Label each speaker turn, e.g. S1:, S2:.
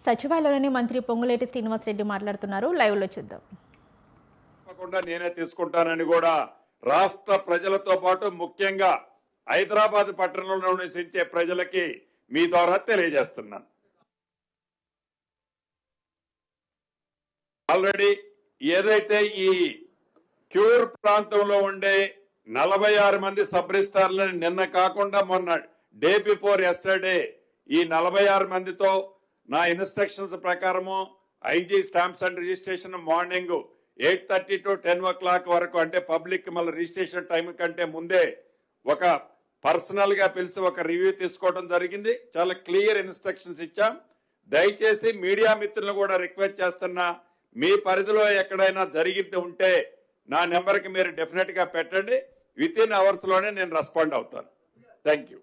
S1: సచివాలయంలోని మంత్రి పొంగులేటి శ్రీనివాసరెడ్డి మాట్లాడుతున్నారు. లైవ్ లో చూద్దాం.
S2: తప్పకుండా నేనే తీసుకుంటానని కూడా రాష్ట్ర ప్రజలతో పాటు ముఖ్యంగా హైదరాబాద్ పట్టణంలో నివసించే ప్రజలకి మీ ద్వారా తెలియజేస్తున్నాను. ఆల్రెడీ ఏదైతే ఈ క్యూర్ ప్రాంతంలో ఉండే 46 మంది సబ్ రిజిస్ట్రార్లను నిన్న కాకుండా మొన్న డే బిఫోర్ ఎస్టర్డే ఈ 46 మందితో నా ఇన్స్ట్రక్షన్స్ ప్రకారము IG stamps and registration morning 8:30 to 10 o'clock వరకు, అంటే పబ్లిక్ మళ్ళీ రిజిస్ట్రేషన్ టైం కంటే ముందే ఒక పర్సనల్ గా పిలిచి ఒక రివ్యూ తీసుకోవడం జరిగింది. చాలా క్లియర్ ఇన్స్ట్రక్షన్స్ ఇచ్చాం. దయచేసి మీడియా మిత్రులను కూడా రిక్వెస్ట్ చేస్తున్నా, మీ పరిధిలో ఎక్కడైనా జరిగింది ఉంటే నా నెంబర్కి మీరు డెఫినెట్ గా పెట్టండి. విత్ ఇన్ అవర్స్ లోనే నేను రెస్పాండ్ అవుతాను. Thank you.